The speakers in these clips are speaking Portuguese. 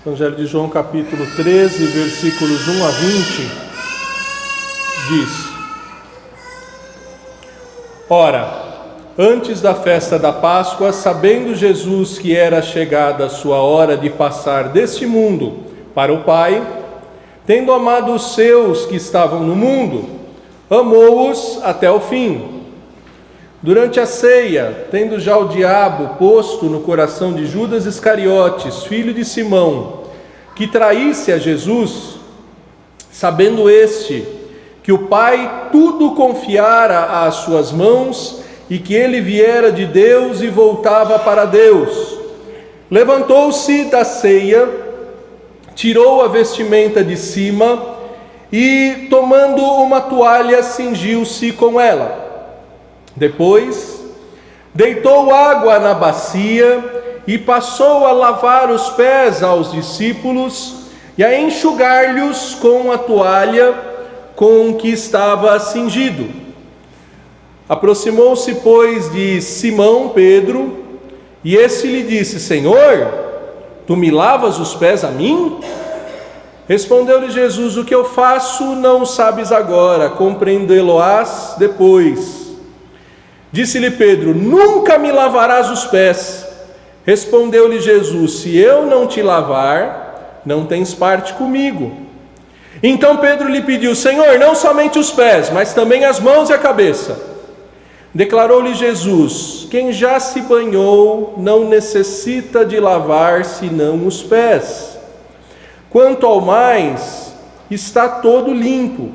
Evangelho de João, capítulo 13, versículos 1 a 20, diz: Ora, antes da festa da Páscoa, sabendo Jesus que era chegada a sua hora de passar deste mundo para o Pai, tendo amado os seus que estavam no mundo, amou-os até o fim. Durante a ceia, tendo já o diabo posto no coração de Judas Iscariotes, filho de Simão, que traísse a Jesus, sabendo este que o Pai tudo confiara às suas mãos e que ele viera de Deus e voltava para Deus, levantou-se da ceia, tirou a vestimenta de cima e, tomando uma toalha, cingiu-se com ela. Depois, deitou água na bacia e passou a lavar os pés aos discípulos e a enxugar-lhes com a toalha com que estava cingido. Aproximou-se, pois, de Simão Pedro, e esse lhe disse: Senhor, tu me lavas os pés a mim? Respondeu-lhe Jesus: o que eu faço não sabes agora, compreendê-lo-ás depois. Disse-lhe Pedro: nunca me lavarás os pés. Respondeu-lhe Jesus: se eu não te lavar, não tens parte comigo. Então Pedro lhe pediu: Senhor, não somente os pés, mas também as mãos e a cabeça. Declarou-lhe Jesus: quem já se banhou não necessita de lavar senão os pés. Quanto ao mais, está todo limpo.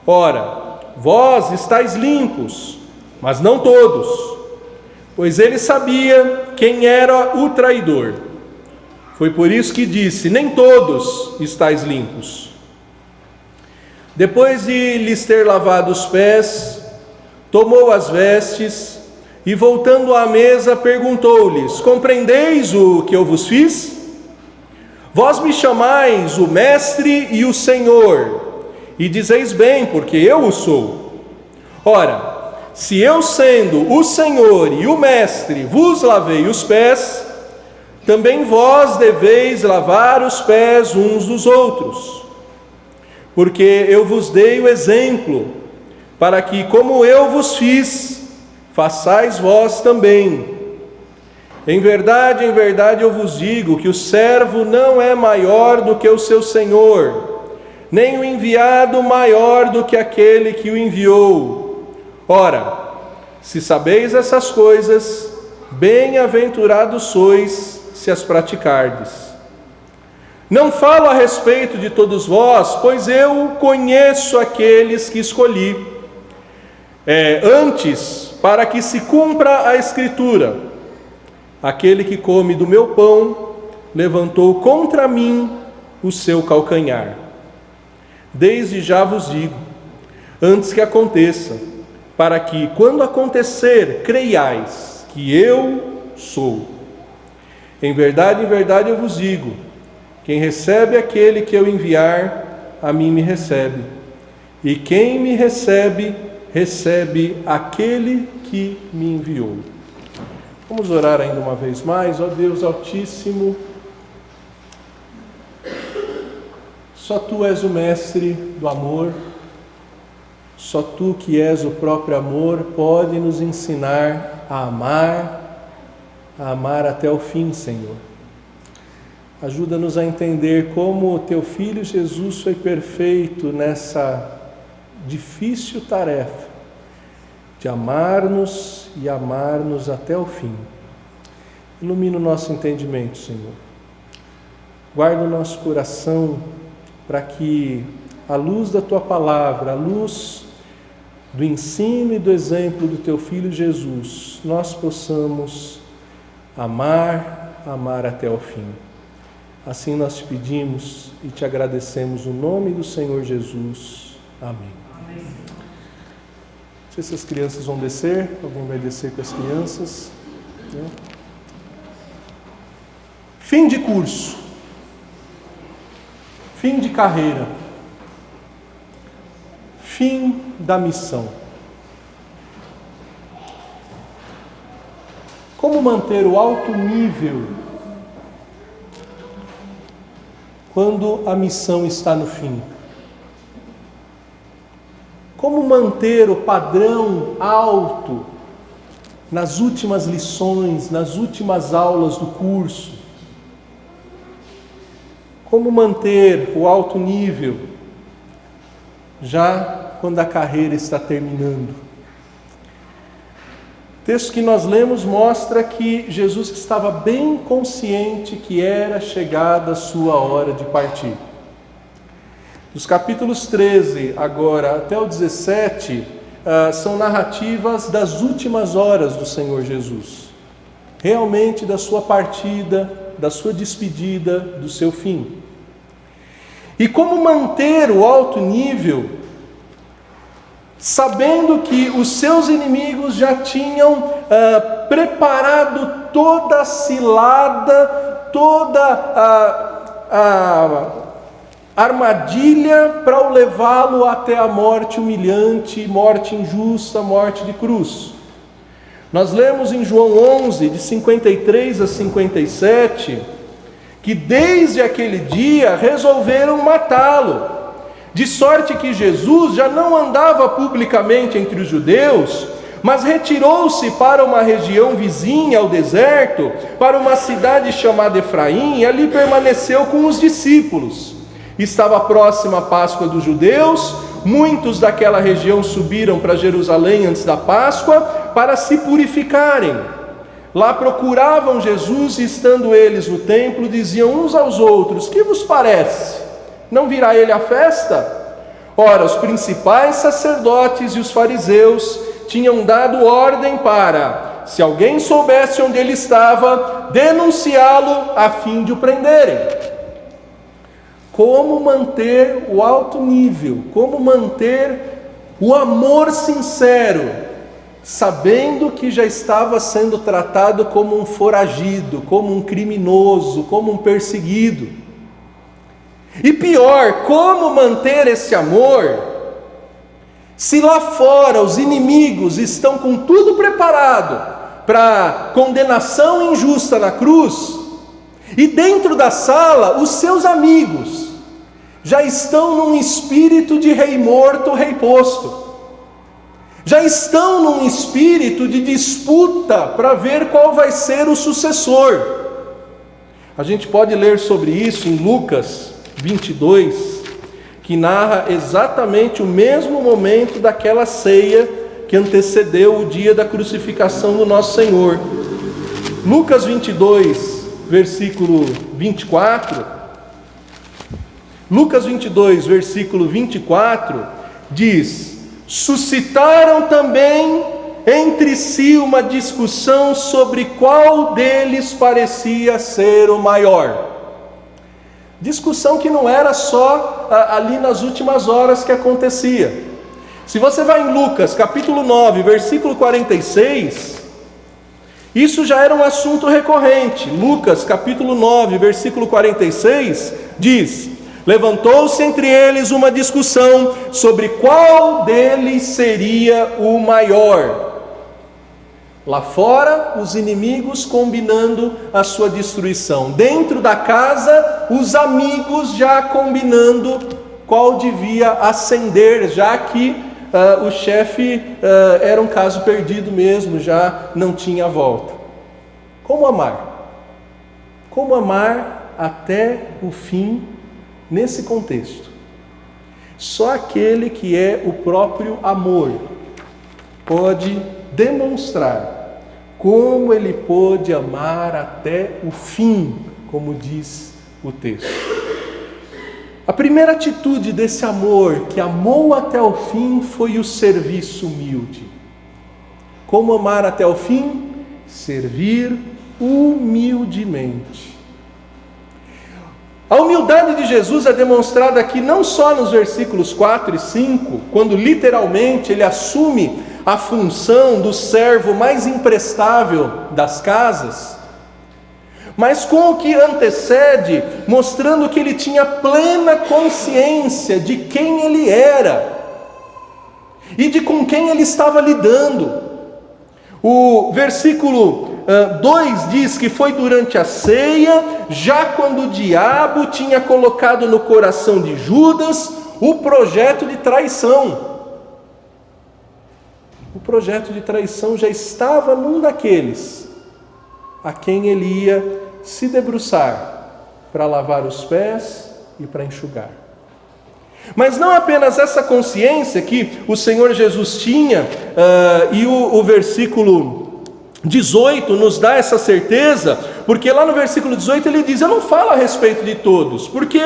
Ora, vós estáis limpos, mas não todos, pois ele sabia quem era o traidor. Foi por isso que disse: nem todos estáis limpos. Depois de lhes ter lavado os pés, tomou as vestes e, voltando à mesa, perguntou-lhes: compreendeis o que eu vos fiz? Vós me chamais o Mestre e o Senhor, e dizeis bem, porque eu o sou. Ora, se eu, sendo o Senhor e o Mestre, vos lavei os pés, também vós deveis lavar os pés uns dos outros. Porque eu vos dei o exemplo, para que, como eu vos fiz, façais vós também. Em verdade, eu vos digo que o servo não é maior do que o seu senhor, nem o enviado maior do que aquele que o enviou. Ora, se sabeis essas coisas, bem-aventurados sois se as praticardes. Não falo a respeito de todos vós, pois eu conheço aqueles que escolhi. Antes, para que se cumpra a Escritura: aquele que come do meu pão levantou contra mim o seu calcanhar. Desde já vos digo, antes que aconteça, para que, quando acontecer, creiais que eu sou. Em verdade, eu vos digo: quem recebe aquele que eu enviar, a mim me recebe. E quem me recebe, recebe aquele que me enviou. Vamos orar ainda uma vez mais. Ó Deus Altíssimo, só Tu és o mestre do amor, só Tu que és o próprio amor, pode nos ensinar a amar até o fim, Senhor. Ajuda-nos a entender como o Teu Filho Jesus foi perfeito nessa difícil tarefa de amar-nos e amar-nos até o fim. Ilumina o nosso entendimento, Senhor. Guarda o nosso coração para que, à luz da Tua palavra, à luz do ensino e do exemplo do Teu Filho Jesus, nós possamos amar até o fim. Assim nós te pedimos e te agradecemos no nome do Senhor Jesus. Amém. Não sei se as crianças vão descer, alguém vai descer com as crianças. Fim de curso, fim de carreira, fim da missão. Como manter o alto nível quando a missão está no fim? Como manter o padrão alto nas últimas lições, nas últimas aulas do curso? Como manter o alto nível já quando a carreira está terminando? O texto que nós lemos mostra que Jesus estava bem consciente que era chegada a sua hora de partir. Dos capítulos 13 agora até o 17, são narrativas das últimas horas do Senhor Jesus. Realmente da sua partida, da sua despedida, do seu fim. E como manter o alto nível, sabendo que os seus inimigos já tinham preparado toda a cilada, toda a armadilha para o levá-lo até a morte humilhante, morte injusta, morte de cruz. Nós lemos em João 11, de 53 a 57, que desde aquele dia resolveram matá-lo, de sorte que Jesus já não andava publicamente entre os judeus, mas retirou-se para uma região vizinha ao deserto, para uma cidade chamada Efraim, e ali permaneceu com os discípulos. Estava próxima a Páscoa dos judeus, muitos daquela região subiram para Jerusalém antes da Páscoa para se purificarem. Lá procuravam Jesus e, estando eles no templo, diziam uns aos outros: que vos parece? Não virá ele à festa? Ora, os principais sacerdotes e os fariseus tinham dado ordem para, se alguém soubesse onde ele estava, denunciá-lo a fim de o prenderem. Como manter o alto nível, como manter o amor sincero, sabendo que já estava sendo tratado como um foragido, como um criminoso, como um perseguido. E pior, como manter esse amor, se lá fora os inimigos estão com tudo preparado para condenação injusta na cruz, e dentro da sala os seus amigos já estão num espírito de rei morto, rei posto. Já estão num espírito de disputa para ver qual vai ser o sucessor. A gente pode ler sobre isso em Lucas 22, que narra exatamente o mesmo momento daquela ceia que antecedeu o dia da crucificação do nosso Senhor. Lucas 22, versículo 24. Lucas 22, versículo 24, diz: suscitaram também entre si uma discussão sobre qual deles parecia ser o maior. Discussão que não era só ali nas últimas horas que acontecia. Se você vai em Lucas capítulo 9, versículo 46, isso já era um assunto recorrente. Lucas capítulo 9, versículo 46, diz: levantou-se entre eles uma discussão sobre qual deles seria o maior. Lá fora, os inimigos combinando a sua destruição. Dentro da casa, os amigos já combinando qual devia ascender, já que o chefe era um caso perdido mesmo, já não tinha volta. Como amar? Como amar até o fim nesse contexto? Só aquele que é o próprio amor pode demonstrar como ele pôde amar até o fim, como diz o texto. A primeira atitude desse amor que amou até o fim foi o serviço humilde. Como amar até o fim? Servir humildemente. A humildade de Jesus é demonstrada aqui não só nos versículos 4 e 5, quando literalmente ele assume a função do servo mais imprestável das casas, mas com o que antecede, mostrando que ele tinha plena consciência de quem ele era e de com quem ele estava lidando. O versículo 2 diz que foi durante a ceia, já quando o diabo tinha colocado no coração de Judas o projeto de traição. O projeto de traição já estava num daqueles a quem ele ia se debruçar para lavar os pés e para enxugar. Mas não apenas essa consciência que o Senhor Jesus tinha, e o versículo 18 nos dá essa certeza, porque lá no versículo 18 ele diz: eu não falo a respeito de todos, porque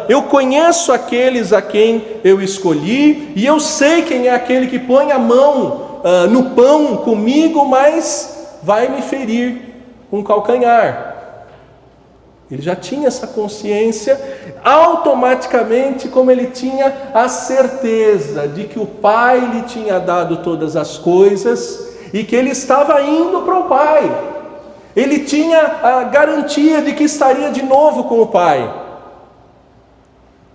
eu conheço aqueles a quem eu escolhi, e eu sei quem é aquele que põe a mão no pão comigo, mas vai me ferir com o calcanhar. Ele já tinha essa consciência, automaticamente, como ele tinha a certeza de que o Pai lhe tinha dado todas as coisas e que ele estava indo para o Pai. Ele tinha a garantia de que estaria de novo com o Pai.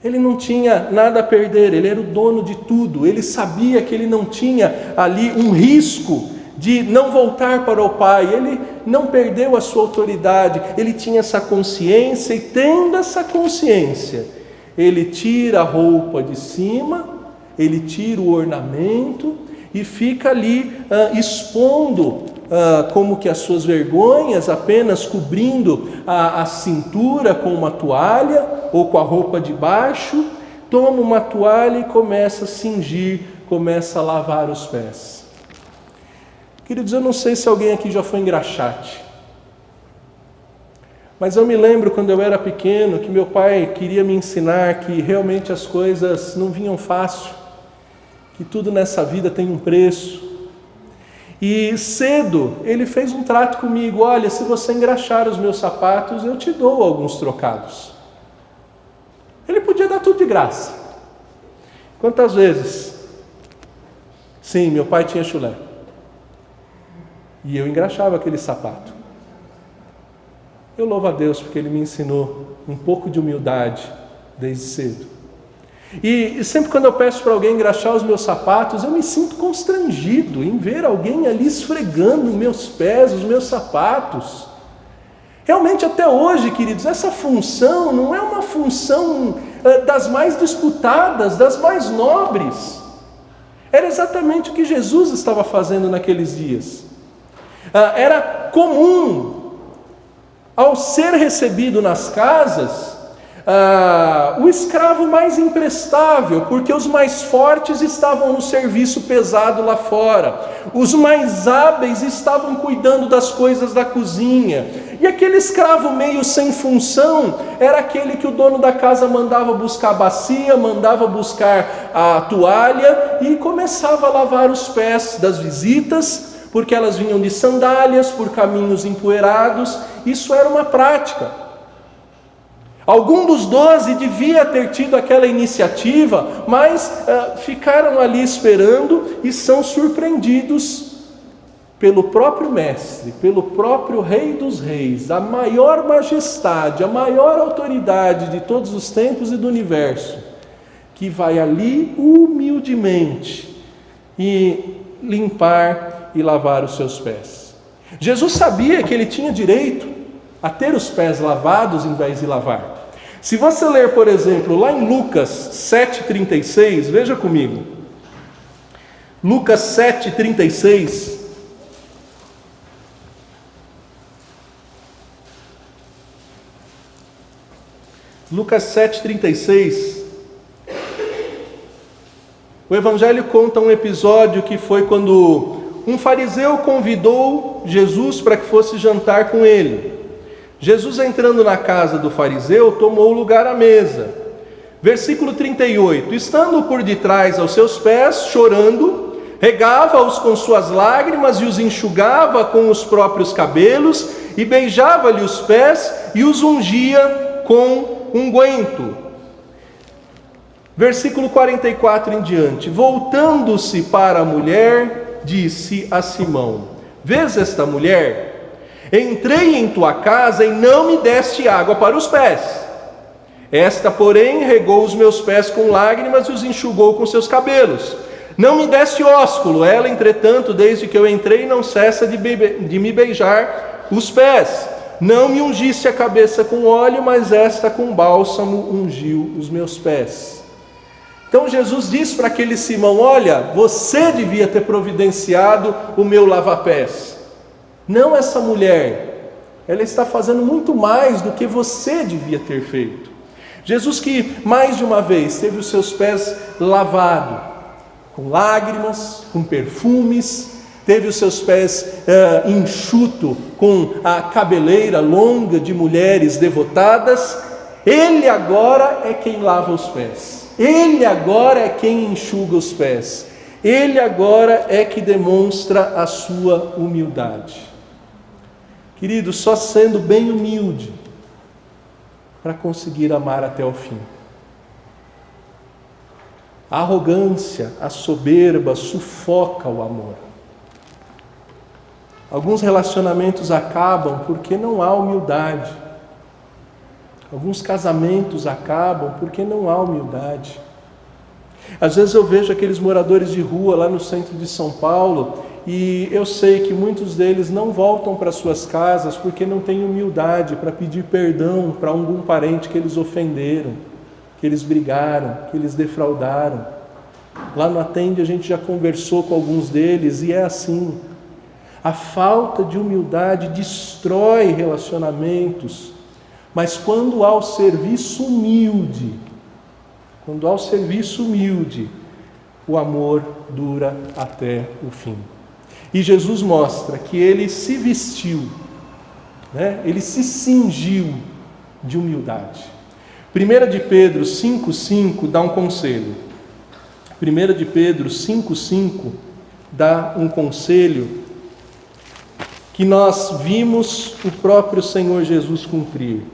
Ele não tinha nada a perder, ele era o dono de tudo. Ele sabia que ele não tinha ali um risco de não voltar para o Pai. Ele não perdeu a sua autoridade, ele tinha essa consciência, e tendo essa consciência, ele tira a roupa de cima, ele tira o ornamento e fica ali expondo como que as suas vergonhas, apenas cobrindo a cintura com uma toalha ou com a roupa de baixo. Toma uma toalha e começa a cingir, começa a lavar os pés. Queridos, eu não sei se alguém aqui já foi engraxate, mas eu me lembro quando eu era pequeno que meu pai queria me ensinar que realmente as coisas não vinham fácil, que tudo nessa vida tem um preço. E cedo ele fez um trato comigo: olha, se você engraxar os meus sapatos, eu te dou alguns trocados. Ele podia dar tudo de graça. Quantas vezes? Sim, meu pai tinha chulé. E eu engraxava aquele sapato. Eu louvo a Deus porque Ele me ensinou um pouco de humildade desde cedo. E sempre quando eu peço para alguém engraxar os meus sapatos, eu me sinto constrangido em ver alguém ali esfregando meus pés, os meus sapatos. Realmente até hoje, queridos, essa função não é uma função das mais disputadas, das mais nobres. Era exatamente o que Jesus estava fazendo naqueles dias. Era comum, ao ser recebido nas casas, o escravo mais imprestável, porque os mais fortes estavam no serviço pesado lá fora, os mais hábeis estavam cuidando das coisas da cozinha, e aquele escravo meio sem função era aquele que o dono da casa mandava buscar a bacia, mandava buscar a toalha e começava a lavar os pés das visitas, porque elas vinham de sandálias, por caminhos empoeirados. Isso era uma prática. Algum dos 12 devia ter tido aquela iniciativa, mas ficaram ali esperando e são surpreendidos pelo próprio Mestre, pelo próprio Rei dos Reis, a maior majestade, a maior autoridade de todos os tempos e do universo, que vai ali humildemente e limpar e lavar os seus pés. Jesus sabia que ele tinha direito a ter os pés lavados em vez de lavar. Se você ler, por exemplo, lá em Lucas 7,36, veja comigo. Lucas 7,36. Lucas 7,36. O Evangelho conta um episódio que foi quando um fariseu convidou Jesus para que fosse jantar com ele. Jesus, entrando na casa do fariseu, tomou lugar à mesa. Versículo 38. Estando por detrás aos seus pés, chorando, regava-os com suas lágrimas e os enxugava com os próprios cabelos, e beijava-lhe os pés e os ungia com unguento. Versículo 44 em diante. Voltando-se para a mulher, disse a Simão: vês esta mulher? Entrei em tua casa e não me deste água para os pés. Esta, porém, regou os meus pés com lágrimas e os enxugou com seus cabelos. Não me deste ósculo, ela, entretanto, desde que eu entrei, não cessa de me beijar os pés. Não me ungiste a cabeça com óleo, mas esta com bálsamo ungiu os meus pés. Então Jesus diz para aquele Simão: olha, você devia ter providenciado o meu lava-pés. Não essa mulher, ela está fazendo muito mais do que você devia ter feito. Jesus que mais de uma vez teve os seus pés lavados, com lágrimas, com perfumes, teve os seus pés enxuto com a cabeleira longa de mulheres devotadas. Ele agora é quem lava os pés, ele agora é quem enxuga os pés, ele agora é que demonstra a sua humildade. Querido, só sendo bem humilde para conseguir amar até o fim. A arrogância, a soberba sufoca o amor. Alguns relacionamentos acabam porque não há humildade. Alguns casamentos acabam porque não há humildade. Às vezes eu vejo aqueles moradores de rua lá no centro de São Paulo e eu sei que muitos deles não voltam para suas casas porque não têm humildade para pedir perdão para algum parente que eles ofenderam, que eles brigaram, que eles defraudaram. Lá no Atende a gente já conversou com alguns deles e é assim. A falta de humildade destrói relacionamentos, mas quando há o serviço humilde, o amor dura até o fim. E Jesus mostra que ele se vestiu, ele se cingiu de humildade. 1 de Pedro 5,5 dá um conselho. 1 de Pedro 5,5 dá um conselho que nós vimos o próprio Senhor Jesus cumprir.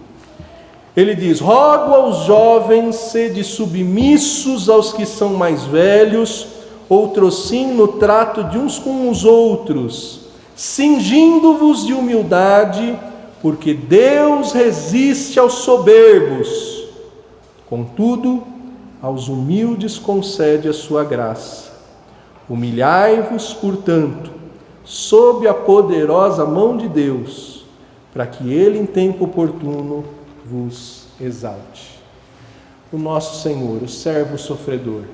Ele diz: rogo aos jovens, sede submissos aos que são mais velhos, outrossim no trato de uns com os outros, cingindo-vos de humildade, porque Deus resiste aos soberbos, contudo, aos humildes concede a sua graça. Humilhai-vos, portanto, sob a poderosa mão de Deus, para que Ele em tempo oportuno vos exalte. O nosso Senhor, o servo sofredor,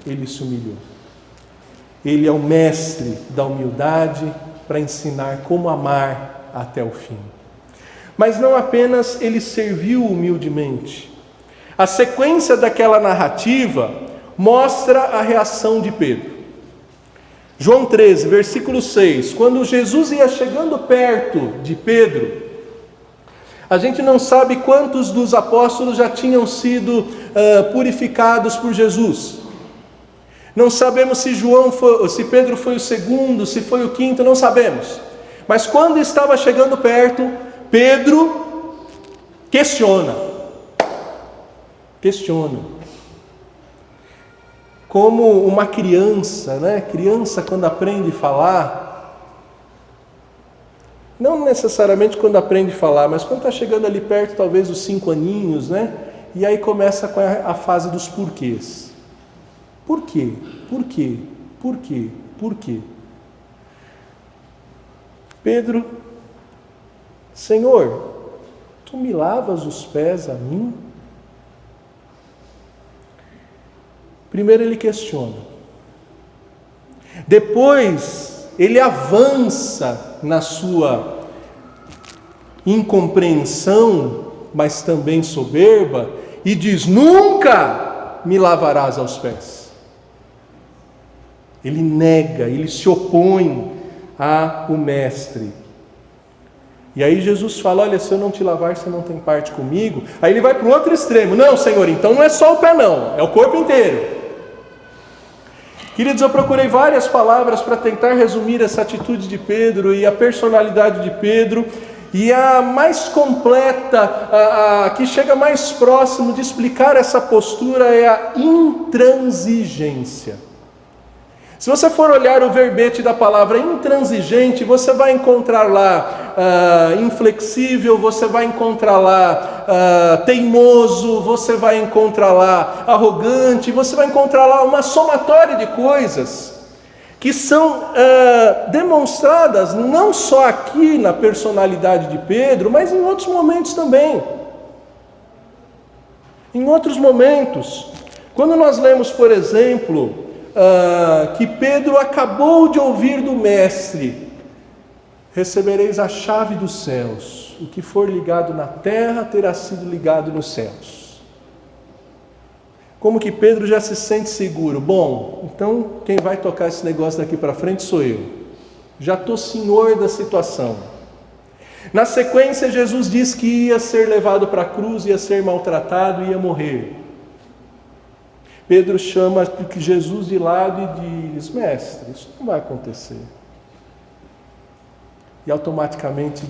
Ele se humilhou. Ele é o mestre da humildade para ensinar como amar até o fim. Mas não apenas Ele serviu humildemente. A sequência daquela narrativa mostra a reação de Pedro. João 13, versículo 6, quando Jesus ia chegando perto de Pedro, a gente não sabe quantos dos apóstolos já tinham sido purificados por Jesus. Não sabemos se Pedro foi o segundo, se foi o quinto, não sabemos. Mas quando estava chegando perto, Pedro questiona. Como uma criança, Criança quando aprende a falar, não necessariamente quando aprende a falar, mas quando está chegando ali perto, talvez os 5 aninhos, E aí começa com a fase dos porquês. Por quê? Por quê? Por quê? Por quê? Pedro: Senhor, tu me lavas os pés a mim? Primeiro ele questiona. Depois ele avança na sua incompreensão, mas também soberba, e diz: nunca me lavarás aos pés. Ele nega, ele se opõe ao mestre. E aí Jesus fala: olha, se eu não te lavar, você não tem parte comigo. Aí ele vai para o outro extremo: não, Senhor, então não é só o pé não, é o corpo inteiro. Queridos, eu procurei várias palavras para tentar resumir essa atitude de Pedro e a personalidade de Pedro, e a mais completa, a que chega mais próximo de explicar essa postura é a intransigência. Se você for olhar o verbete da palavra intransigente, você vai encontrar lá inflexível, você vai encontrar lá teimoso, você vai encontrar lá arrogante, você vai encontrar lá uma somatória de coisas que são demonstradas não só aqui na personalidade de Pedro, mas em outros momentos também. Em outros momentos, quando nós lemos, por exemplo, que Pedro acabou de ouvir do Mestre: recebereis a chave dos céus, o que for ligado na terra terá sido ligado nos céus. Como que Pedro já se sente seguro? Bom, então quem vai tocar esse negócio daqui para frente sou eu, já estou senhor da situação. Na sequência, Jesus diz que ia ser levado para a cruz, ia ser maltratado, ia morrer. Pedro chama Jesus de lado e diz: mestre, isso não vai acontecer. E automaticamente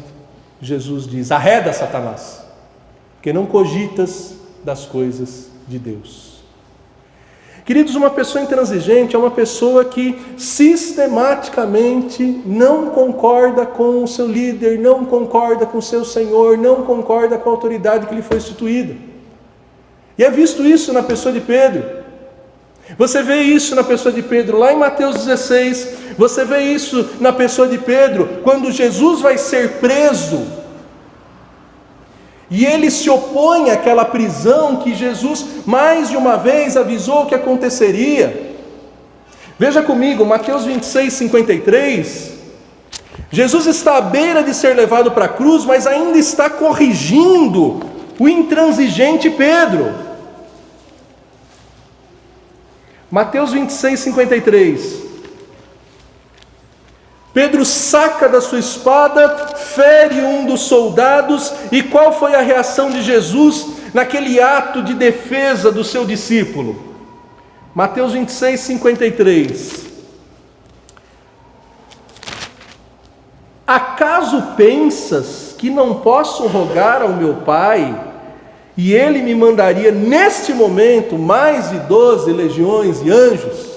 Jesus diz: arreda, Satanás, porque não cogitas das coisas de Deus. Queridos, uma pessoa intransigente é uma pessoa que sistematicamente não concorda com o seu líder, não concorda com o seu Senhor, não concorda com a autoridade que lhe foi instituída. E é visto isso na pessoa de Pedro. Você vê isso na pessoa de Pedro lá em Mateus 16, você vê isso na pessoa de Pedro quando Jesus vai ser preso e ele se opõe àquela prisão que Jesus mais de uma vez avisou que aconteceria. Veja comigo, Mateus 26, 53, Jesus está à beira de ser levado para a cruz, mas ainda está corrigindo o intransigente Pedro. Mateus 26, 53. Pedro saca da sua espada, fere um dos soldados, e qual foi a reação de Jesus naquele ato de defesa do seu discípulo? Mateus 26, 53. Acaso pensas que não posso rogar ao meu Pai, e Ele me mandaria neste momento mais de 12 legiões e anjos?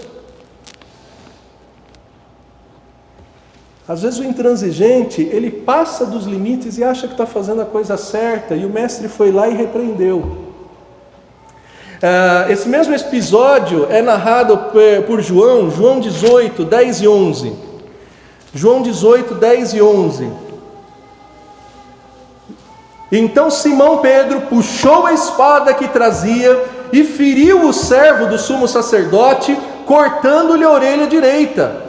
Às vezes o intransigente, ele passa dos limites e acha que está fazendo a coisa certa, e o mestre foi lá e repreendeu. Esse mesmo episódio é narrado por João 18, 10 e 11. João 18, 10 e 11. Então Simão Pedro puxou a espada que trazia e feriu o servo do sumo sacerdote, cortando-lhe a orelha direita.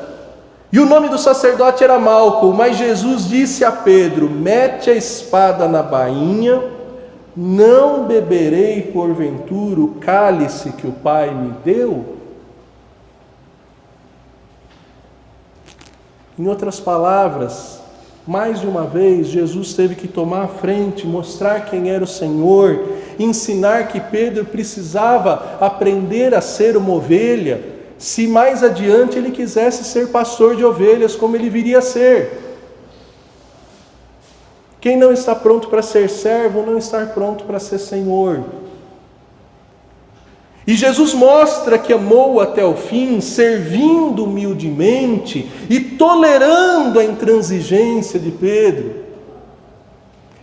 E o nome do sacerdote era Malco, mas Jesus disse a Pedro: mete a espada na bainha, não beberei porventura o cálice que o Pai me deu? Em outras palavras, mais de uma vez Jesus teve que tomar a frente, mostrar quem era o Senhor, ensinar que Pedro precisava aprender a ser uma ovelha, se mais adiante ele quisesse ser pastor de ovelhas, como ele viria a ser. Quem não está pronto para ser servo, não está pronto para ser senhor. E Jesus mostra que amou até o fim, servindo humildemente e tolerando a intransigência de Pedro.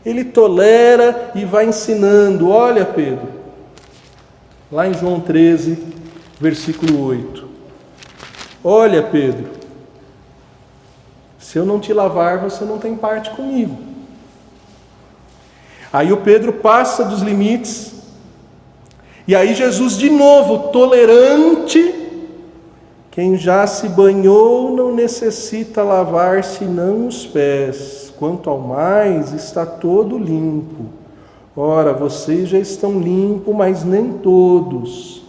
Ele tolera e vai ensinando. Olha, Pedro, lá em João 13, versículo 8. Olha, Pedro, se eu não te lavar, você não tem parte comigo. Aí o Pedro passa dos limites, e aí Jesus de novo, tolerante: quem já se banhou não necessita lavar senão os pés, quanto ao mais está todo limpo. Ora, vocês já estão limpos, mas nem todos.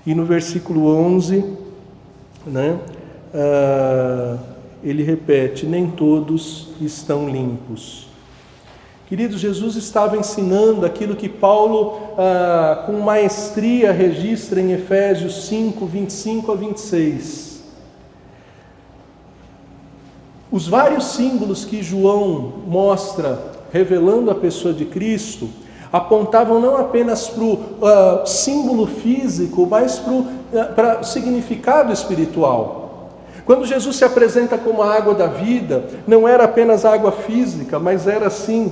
E no versículo 11, ele repete: nem todos estão limpos. Queridos, Jesus estava ensinando aquilo que Paulo, com maestria, registra em Efésios 5, 25 a 26. Os vários símbolos que João mostra, revelando a pessoa de Cristo, apontavam não apenas para o símbolo físico, mas para o significado espiritual. Quando Jesus se apresenta como a água da vida, não era apenas água física, mas era sim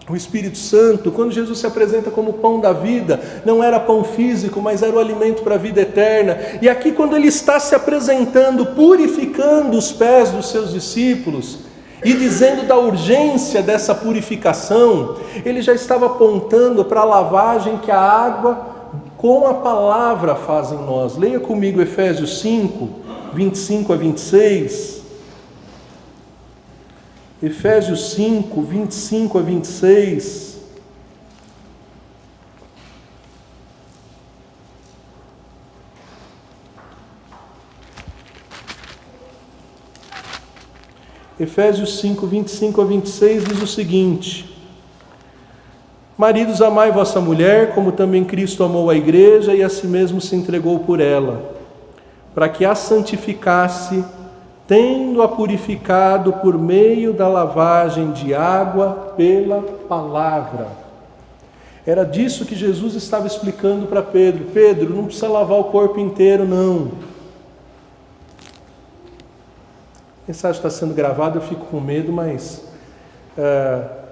o Espírito Santo. Quando Jesus se apresenta como pão da vida, não era pão físico, mas era o alimento para a vida eterna. E aqui, quando ele está se apresentando, purificando os pés dos seus discípulos e dizendo da urgência dessa purificação, ele já estava apontando para a lavagem que a água com a palavra faz em nós. Leia comigo Efésios 5, 25 a 26. Efésios 5, 25 a 26. Efésios 5, 25 a 26 diz o seguinte: Maridos, amai vossa mulher, como também Cristo amou a igreja e a si mesmo se entregou por ela, para que a santificasse, tendo-a purificado por meio da lavagem de água pela palavra. Era disso que Jesus estava explicando para Pedro. Pedro, não precisa lavar o corpo inteiro, não. A mensagem está sendo gravada, eu fico com medo, mas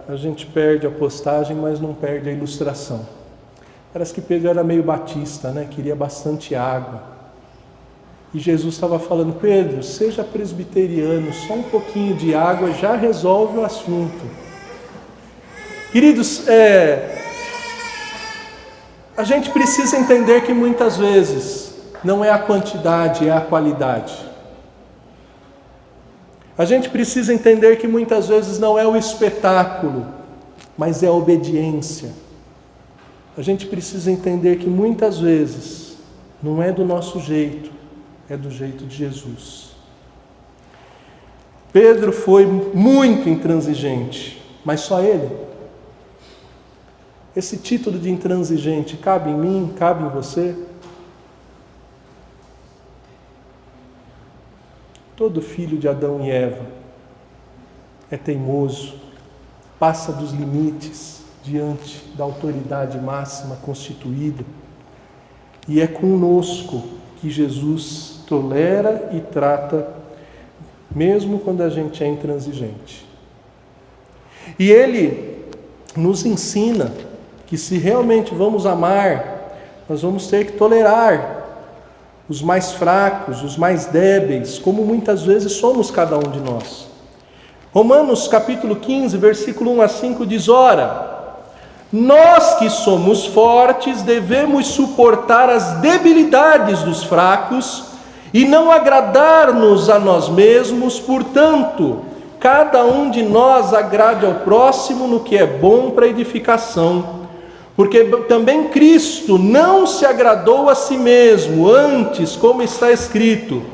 a gente perde a postagem, mas não perde a ilustração. Parece que Pedro era meio batista, né? Queria bastante água. E Jesus estava falando: Pedro, seja presbiteriano, só um pouquinho de água já resolve o assunto. Queridos, a gente precisa entender que muitas vezes não é a quantidade, é a qualidade. A gente precisa entender que muitas vezes não é o espetáculo, mas é a obediência. A gente precisa entender que muitas vezes não é do nosso jeito, é do jeito de Jesus. Pedro foi muito intransigente, mas só ele? Esse título de intransigente cabe em mim, cabe em você? Todo filho de Adão e Eva é teimoso, passa dos limites diante da autoridade máxima constituída, e é conosco que Jesus tolera e trata, mesmo quando a gente é intransigente. E ele nos ensina que se realmente vamos amar, nós vamos ter que tolerar os mais fracos, os mais débeis, como muitas vezes somos cada um de nós. Romanos capítulo 15, versículo 1 a 5 diz: Ora, nós que somos fortes devemos suportar as debilidades dos fracos e não agradar-nos a nós mesmos. Portanto, cada um de nós agrade ao próximo no que é bom para edificação. Porque também Cristo não se agradou a si mesmo, antes, como está escrito: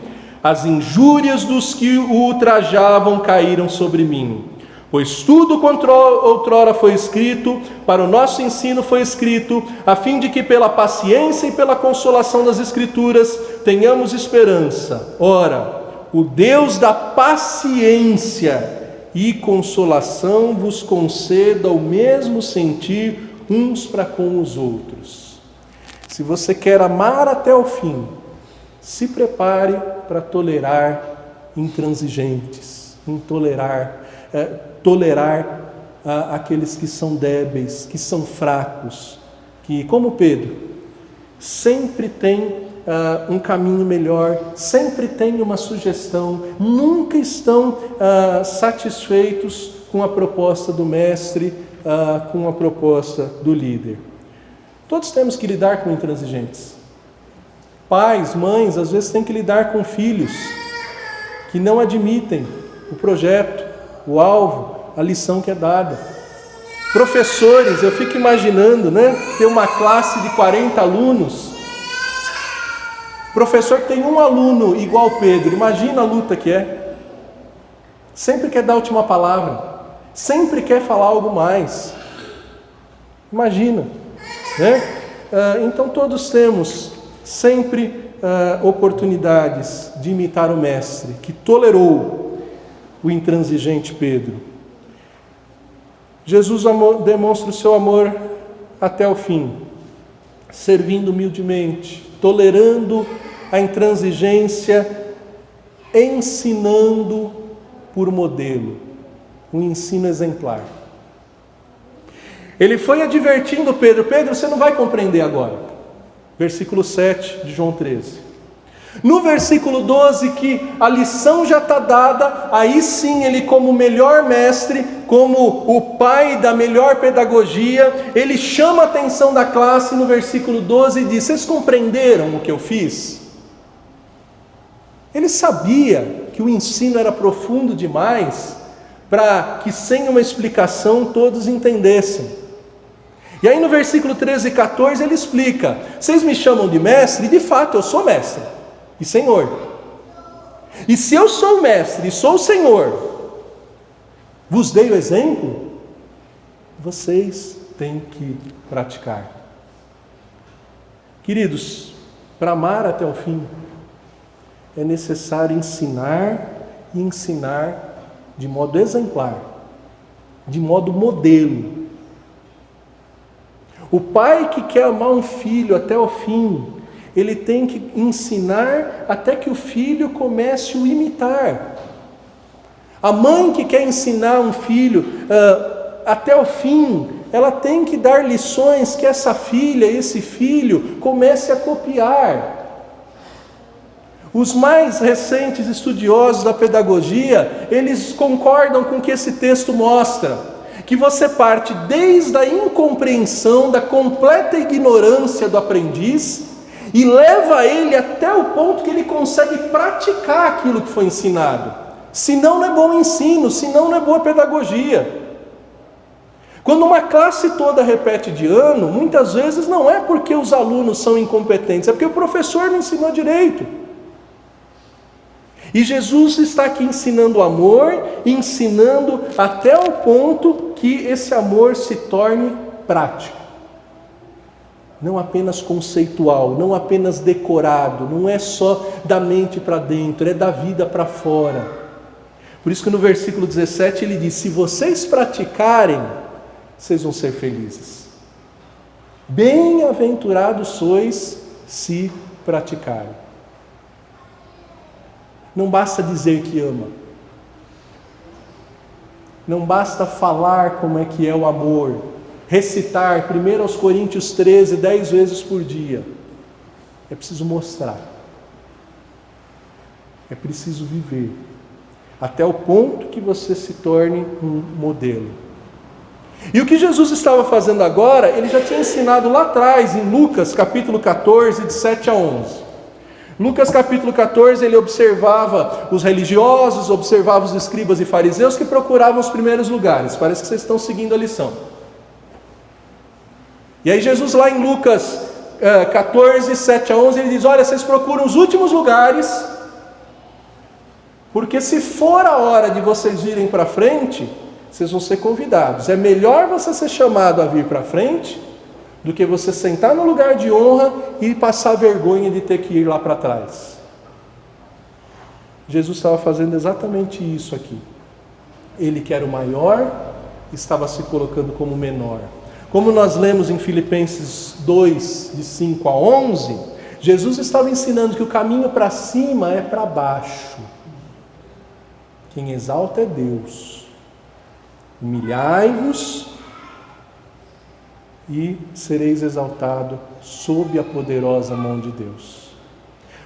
as injúrias dos que o ultrajavam caíram sobre mim. Pois tudo quanto outrora foi escrito, para o nosso ensino foi escrito, a fim de que pela paciência e pela consolação das Escrituras tenhamos esperança. Ora, o Deus da paciência e consolação vos conceda o mesmo sentir uns para com os outros. Se você quer amar até o fim, se prepare para tolerar intransigentes, tolerar aqueles que são débeis, que são fracos, que, como Pedro, sempre tem um caminho melhor, sempre tem uma sugestão, nunca estão satisfeitos com a proposta do mestre, com a proposta do líder. Todos temos que lidar com intransigentes. Pais, mães, às vezes têm que lidar com filhos que não admitem o projeto, o alvo, a lição que é dada. Professores, eu fico imaginando, ter uma classe de 40 alunos. Professor que tem um aluno igual Pedro, imagina a luta que é. Sempre quer dar a última palavra, sempre quer falar algo mais. Imagina, Então todos temos sempre oportunidades de imitar o mestre, que tolerou o intransigente Pedro. Jesus demonstra o seu amor até o fim, servindo humildemente, tolerando a intransigência ensinando por modelo, um ensino exemplar. Ele foi advertindo Pedro: Pedro, você não vai compreender agora. Versículo 7 de João 13. No versículo 12, que a lição já está dada, aí sim ele, como melhor mestre, como o pai da melhor pedagogia, ele chama a atenção da classe no versículo 12 e diz: vocês compreenderam o que eu fiz? Ele sabia que o ensino era profundo demais para que sem uma explicação todos entendessem. E aí no versículo 13 e 14 ele explica: vocês me chamam de mestre, e de fato eu sou mestre e Senhor. E se eu sou mestre e sou Senhor, vos dei o exemplo, vocês têm que praticar. Queridos, para amar até o fim, é necessário ensinar e ensinar de modo exemplar, de modo modelo. O pai que quer amar um filho até o fim, ele tem que ensinar até que o filho comece a o imitar. A mãe que quer ensinar um filho até o fim, ela tem que dar lições que essa filha, esse filho, comece a copiar. Os mais recentes estudiosos da pedagogia, eles concordam com o que esse texto mostra, que você parte desde a incompreensão, da completa ignorância do aprendiz, e leva ele até o ponto que ele consegue praticar aquilo que foi ensinado. Senão não é bom ensino, senão não é boa pedagogia. Quando uma classe toda repete de ano, muitas vezes não é porque os alunos são incompetentes, é porque o professor não ensinou direito. E Jesus está aqui ensinando amor, ensinando até o ponto que esse amor se torne prático. Não apenas conceitual, não apenas decorado, não é só da mente para dentro, é da vida para fora. Por isso que no versículo 17 ele diz: se vocês praticarem, vocês vão ser felizes. Bem-aventurados sois se praticarem. Não basta dizer que ama. Não basta falar como é que é o amor. Recitar 1 Coríntios 13, 10 vezes por dia. É preciso mostrar. É preciso viver. Até o ponto que você se torne um modelo. E o que Jesus estava fazendo agora, ele já tinha ensinado lá atrás, em Lucas capítulo 14, de 7 a 11. Lucas capítulo 14, ele observava os religiosos, observava os escribas e fariseus que procuravam os primeiros lugares. Parece que vocês estão seguindo a lição. E aí Jesus lá em Lucas 14, 7 a 11, ele diz: olha, vocês procuram os últimos lugares, porque se for a hora de vocês virem para frente, vocês vão ser convidados. É melhor você ser chamado a vir para frente, do que você sentar no lugar de honra e passar vergonha de ter que ir lá para trás. Jesus estava fazendo exatamente isso aqui. Ele que era o maior, estava se colocando como menor. Como nós lemos em Filipenses 2, de 5 a 11, Jesus estava ensinando que o caminho para cima é para baixo. Quem exalta é Deus. Humilhai-vos e sereis exaltados sob a poderosa mão de Deus.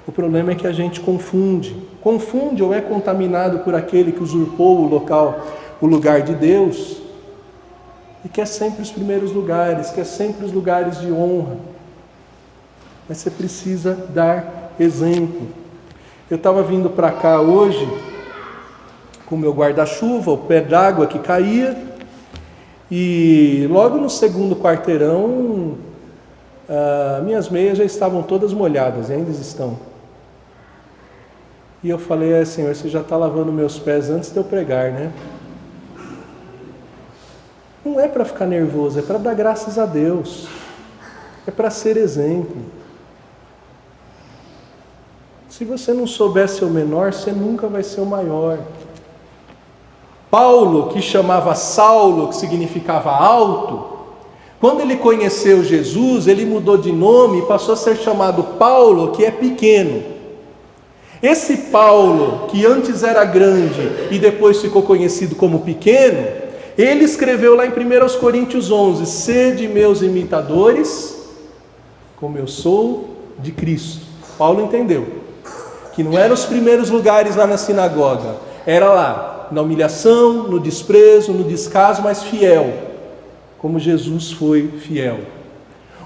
O problema é que a gente confunde ou é contaminado por aquele que usurpou o lugar de Deus, e quer sempre os primeiros lugares, quer sempre os lugares de honra. Mas você precisa dar exemplo. Eu estava vindo para cá hoje com o meu guarda-chuva, o pé d'água que caía, e logo no segundo quarteirão, minhas meias já estavam todas molhadas, e ainda estão. E eu falei: Senhor, você já está lavando meus pés antes de eu pregar, né? Não é para ficar nervoso, é para dar graças a Deus. É para ser exemplo. Se você não souber ser o menor, você nunca vai ser o maior. Paulo, que chamava Saulo, que significava alto, quando ele conheceu Jesus, ele mudou de nome e passou a ser chamado Paulo, que é pequeno. Esse Paulo, que antes era grande e depois ficou conhecido como pequeno, ele escreveu lá em 1 Coríntios 11: sede meus imitadores, como eu sou de Cristo. Paulo entendeu que não eram os primeiros lugares lá na sinagoga, era lá, na humilhação, no desprezo, no descaso, mas fiel, como Jesus foi fiel.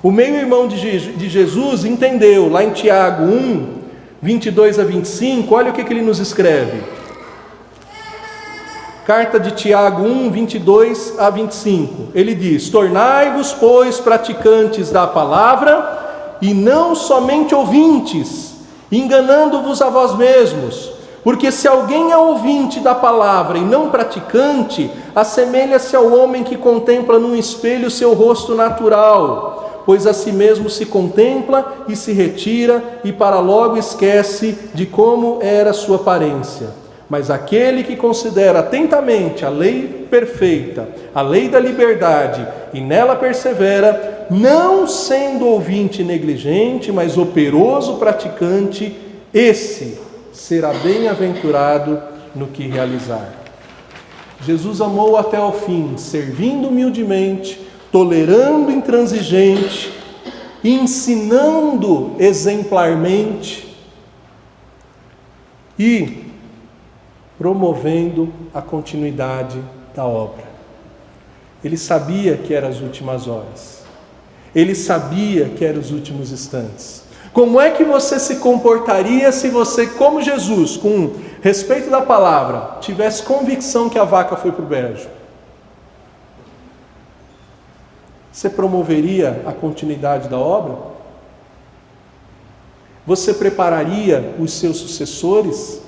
O meio-irmão de Jesus entendeu, lá em Tiago 1, 22 a 25, olha o que ele nos escreve. Carta de Tiago 1, 22 a 25. Ele diz: tornai-vos, pois, praticantes da palavra, e não somente ouvintes, enganando-vos a vós mesmos. Porque se alguém é ouvinte da palavra e não praticante, assemelha-se ao homem que contempla num espelho seu rosto natural, pois a si mesmo se contempla e se retira, e para logo esquece de como era sua aparência. Mas aquele que considera atentamente a lei perfeita, a lei da liberdade, e nela persevera, não sendo ouvinte negligente, mas operoso praticante, esse será bem-aventurado no que realizar. Jesus amou até o fim, servindo humildemente, tolerando intransigente, ensinando exemplarmente e promovendo a continuidade da obra. Ele sabia que eram as últimas horas. Ele sabia que eram os últimos instantes. Como é que você se comportaria se você, como Jesus, com respeito da palavra, tivesse convicção que a vaca foi para o brejo? Você promoveria a continuidade da obra? Você prepararia os seus sucessores?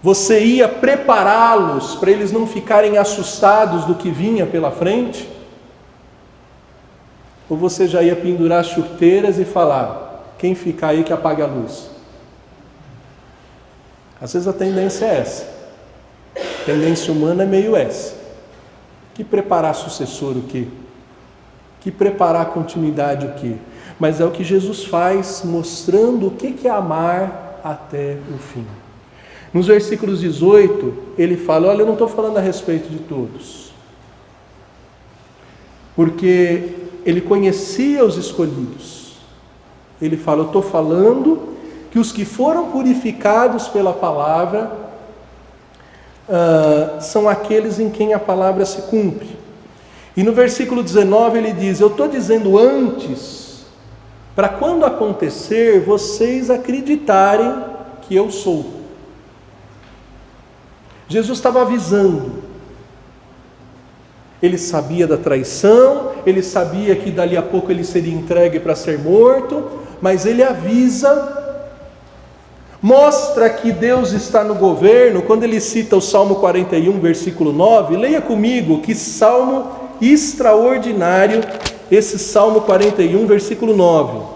Você ia prepará-los para eles não ficarem assustados do que vinha pela frente? Ou você já ia pendurar as chuteiras e falar: quem ficar aí que apague a luz? Às vezes a tendência é essa. A tendência humana é meio essa. Que preparar sucessor o quê? Que preparar continuidade o quê? Mas é o que Jesus faz, mostrando o que é amar até o fim. Nos versículos 18, ele fala: olha, eu não estou falando a respeito de todos. Porque ele conhecia os escolhidos. Ele fala: eu estou falando que os que foram purificados pela palavra são aqueles em quem a palavra se cumpre. E no versículo 19 ele diz: eu estou dizendo antes, para quando acontecer, vocês acreditarem que eu sou. Jesus estava avisando. Ele sabia da traição, ele sabia que dali a pouco ele seria entregue para ser morto, mas ele avisa, mostra que Deus está no governo. Quando ele cita o Salmo 41, versículo 9, leia comigo, que salmo extraordinário, esse Salmo 41, versículo 9.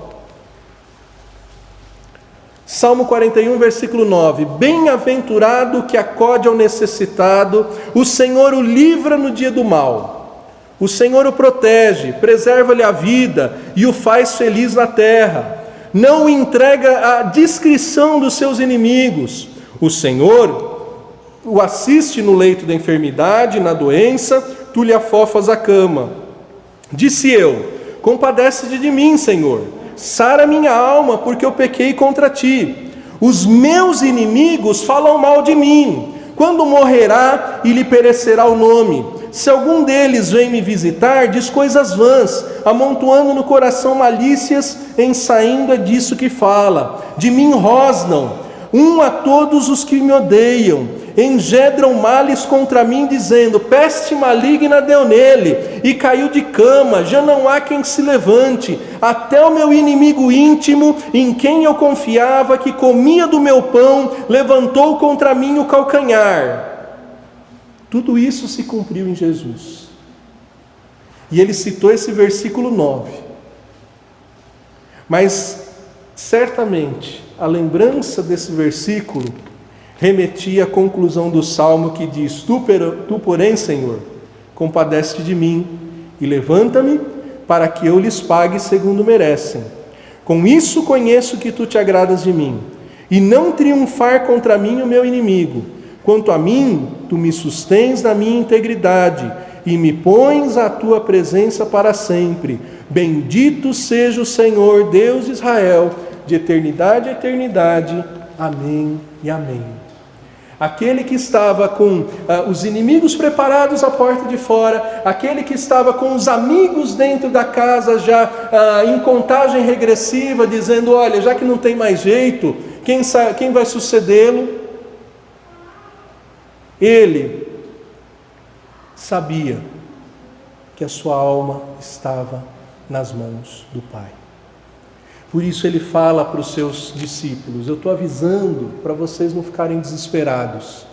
Salmo 41, versículo 9: bem-aventurado que acode ao necessitado, o Senhor o livra no dia do mal. O Senhor o protege, preserva-lhe a vida e o faz feliz na terra. Não o entrega à discrição dos seus inimigos. O Senhor o assiste no leito da enfermidade, na doença, tu lhe afofas a cama. Disse eu: compadece-te de mim, Senhor. Sara minha alma, porque eu pequei contra ti. Os meus inimigos falam mal de mim. Quando morrerá e lhe perecerá o nome? Se algum deles vem me visitar, diz coisas vãs, amontoando no coração malícias, ensaindo é disso que fala. De mim rosnam, a todos os que me odeiam. Engendram males contra mim, dizendo: peste maligna deu nele, e caiu de cama, já não há quem se levante. Até o meu inimigo íntimo, em quem eu confiava, que comia do meu pão, levantou contra mim o calcanhar. Tudo isso se cumpriu em Jesus. E ele citou esse versículo 9. Mas, certamente, a lembrança desse versículo remetia à conclusão do Salmo que diz: Tu, porém, Senhor, compadece-te de mim e levanta-me para que eu lhes pague segundo merecem. Com isso conheço que tu te agradas de mim. e não triunfar contra mim o meu inimigo. Quanto a mim, tu me sustens na minha integridade e me pões à tua presença para sempre. Bendito seja o Senhor, Deus de Israel, de eternidade a eternidade. Amém e amém. Aquele que estava com os inimigos preparados à porta de fora, aquele que estava com os amigos dentro da casa já em contagem regressiva, dizendo, olha, já que não tem mais jeito, quem vai sucedê-lo? Ele sabia que a sua alma estava nas mãos do Pai. Por isso ele fala para os seus discípulos, eu estou avisando para vocês não ficarem desesperados.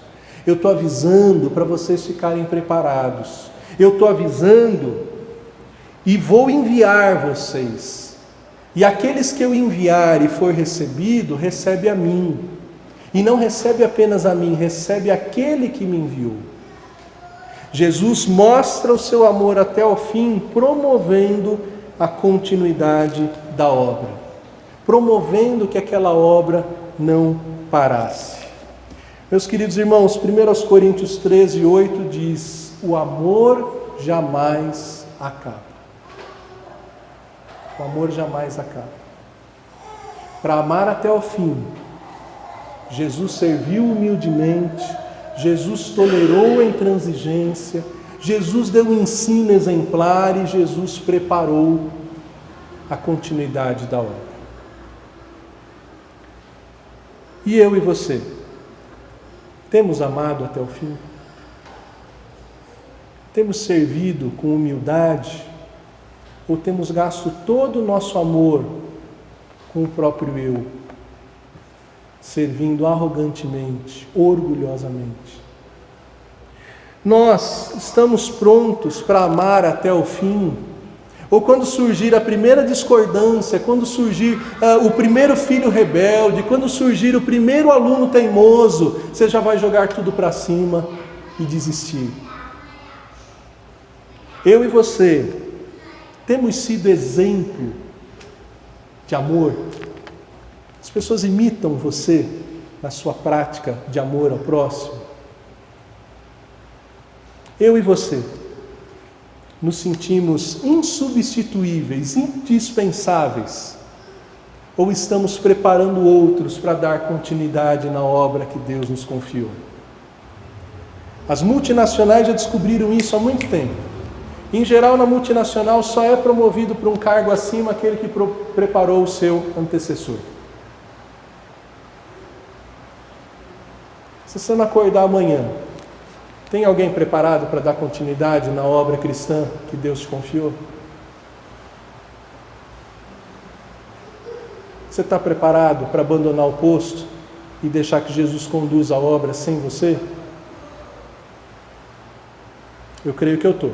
Eu estou avisando para vocês ficarem preparados. Eu estou avisando e vou enviar vocês. E aqueles que eu enviar e for recebido, recebe a mim. E não recebe apenas a mim, recebe aquele que me enviou. Jesus mostra o seu amor até o fim, promovendo a continuidade da obra, promovendo que aquela obra não parasse. Meus queridos irmãos, 1 Coríntios 13, 8 diz, o amor jamais acaba. O amor jamais acaba. Para amar até o fim, Jesus serviu humildemente, Jesus tolerou a intransigência, Jesus deu um ensino exemplar e Jesus preparou a continuidade da obra. E eu e você, temos amado até o fim? Temos servido com humildade? Ou temos gasto todo o nosso amor com o próprio eu, servindo arrogantemente, orgulhosamente? Nós estamos prontos para amar até o fim? Ou quando surgir a primeira discordância, quando surgir o primeiro filho rebelde, quando surgir o primeiro aluno teimoso, você já vai jogar tudo para cima e desistir? Eu e você temos sido exemplo de amor? As pessoas imitam você na sua prática de amor ao próximo? Eu e você nos sentimos insubstituíveis, indispensáveis? Ou estamos preparando outros para dar continuidade na obra que Deus nos confiou? As multinacionais já descobriram isso há muito tempo. Em geral, na multinacional só é promovido para um cargo acima aquele que preparou o seu antecessor. Se você não acordar amanhã, tem alguém preparado para dar continuidade na obra cristã que Deus te confiou? Você está preparado para abandonar o posto e deixar que Jesus conduza a obra sem você? Eu creio que eu estou.